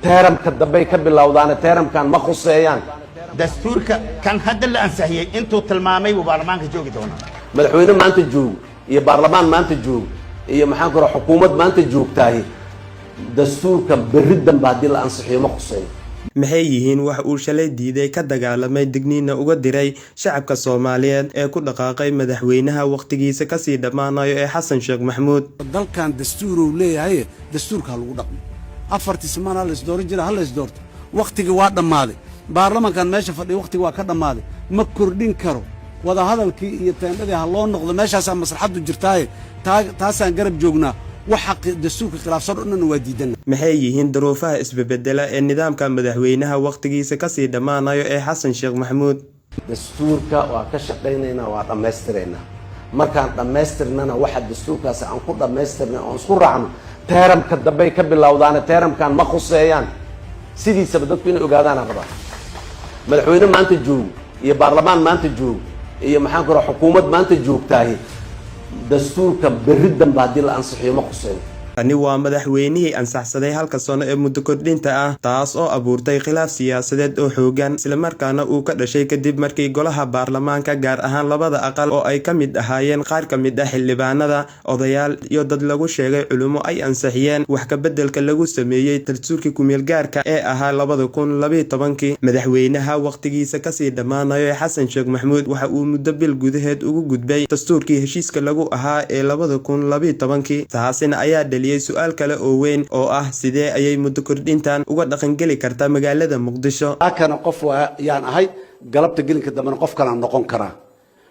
تيرم كدبي كبلودان تيرم كان ما خصيان دستورك كان هذا اللي أنسحيه أنتوا تلمامي وبرلمانك جوجي دونا مدحوينه ما أنت جوج يا برلمان ما أنت جوج يا محاكرة حكومة ما أنت جوج تاهي دستورك بردا بعد اللي أنسحيه ما خصيان maxay yihiin wax uu shalay diiday ka dagaalamay digniina uga diray shacabka Soomaaliyeed ee ku dhaqaaqay madaxweynaha waqtigiisa ka sii dhamaanayo ee Xasan Sheekh Maxamuud dalkan dastuur uu leeyahay dastuurka lagu dhaqmo afartii sano la isdoorin jiray hal isdoorto waqtiga waa dhamaaday baarlamaankan meesha fadhiyo waqtiga waa ka dhamaaday ma kordhin karo wada hadalkii iyo teendadii ha loo noqdo meeshaas maslaxadu jirtaaye taasaan garab joognaa وحق دستورك خلاف صار إنه وديدنا. maxay yihiin duruufaha isbedela ee nidaamka madaxweynaha waqtigiisa ka sii dhamaanayo ee Xasan Sheekh Maxamuud dastuurka waa ka shaqeynayna waa dhameystirayna markaan dhameystirnana waxa dastuurkaas aan ku dhameystirnay oo isku raacno teeramka dambe ka bilowdaan teeramkan ma khuseeyaan sidiisaba dadku inay ogaadaan rabaa madaxweyne maanta joog iyo baarlamaan maanta joog iyo maxaan ku raxay xukuumad maanta joogtahay dastuurka beridan baadil ansixiyo ma qoseen ani waa madaxweynihii ansaxsaday halka sano ee muddo kordhinta ah taas oo abuurtay khilaaf siyaasadeed oo xoogan isla markaana uu ka dhashay kadib markii golaha baarlamaanka gaar ahaan labada aqal oo ay ka mid ahaayeen qaar ka mid ah xildhibaanada odayaal iyo dad lagu sheegay culimo ay ansixiyeen wax ka bedelka lagu sameeyay dastuurkii kumeel gaarka ee ahaa 2012 madaxweynaha waqtigiisa ka sii dhamaanayo Xasan Sheekh Maxamuud waxa uu muddo bil gudaheed ugu gudbay dastuurkii heshiiska lagu ahaa ee 2012 taasina ayaa su'aal kale oo weyn oo ah sidee ayay muddo kordhintan uga dhaqan gali kartaa magaalada Muqdisho kana qof ayaan ahay galabta gelinka dambana qof kale noqon kara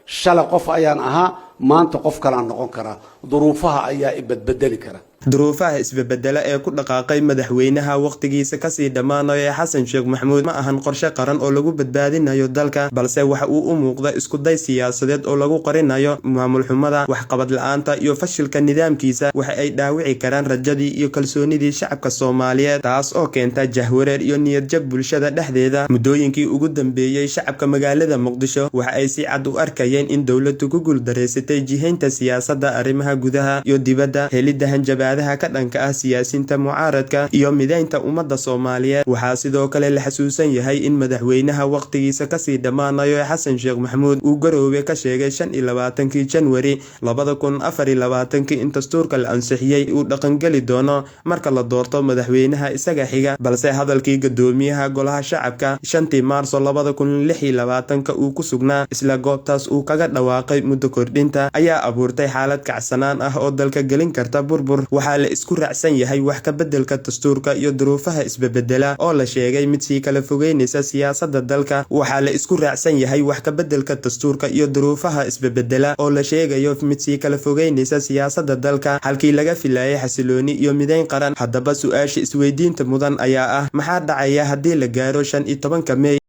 shala qof ayaan ahaa maanta qof kale noqon kara duruufaha ayaa ibadbedeli kara duruufaha isbedela ee ku dhaqaaqay madaxweynaha waqtigiisa ka sii dhamaanayo ee Xasan Sheekh Maxamuud ma ahan qorshe qaran oo lagu badbaadinayo dalka balse waxa uu u muuqda isku day siyaasadeed oo lagu qarinayo maamul xumada wax qabad la'aanta iyo fashilka nidaamkiisa waxa ay dhaawici karaan rajadii iyo kalsoonidii shacabka Soomaaliyeed taas oo keenta jahwareer iyo niyad jab bulshada dhexdeeda muddooyinkii ugu dambeeyay shacabka magaalada Muqdisho waxa ay si cad u arkayeen in dawladdu ku guuldareysatay jihaynta siyaasadda arrimaha gudaha iyo dibadda helidda hanjabaad ka dhanka ah siyaasiyiinta mucaaradka iyo mideynta ummadda Soomaaliyeed waxa sidoo kale la xasuusan yahay in madaxweynaha waqtigiisa ka sii dhamaanayo Xasan Sheekh Maxamuud uu garoowe ka sheegay 25 January 2024 in dastuurka la ansixiyay uu dhaqan gali doono marka la doorto madaxweynaha isaga xiga balse hadalkii gudoomiyaha golaha shacabka 5 Maarso 2026 uu ku sugnaa isla goobtaas uu kaga dhawaaqay muddo kordhinta ayaa abuurtay xaalad kacsanaan ah oo dalka gelin karta burbur waxaa la isku raacsan yahay wax ka bedelka dastuurka iyo duruufaha isbedela oo la sheegay mid si kala fogeynaysa siyaasadda dalka waxaa la isku raacsan yahay wax ka bedelka dastuurka iyo duruufaha isbedela oo la sheegayo mid si kala fogeynaysa siyaasadda dalka halkii laga filayay xasilooni iyo mideyn qaran haddaba su'aasha isweydiinta mudan ayaa ah maxaa dhacaya haddii la gaaro 15 May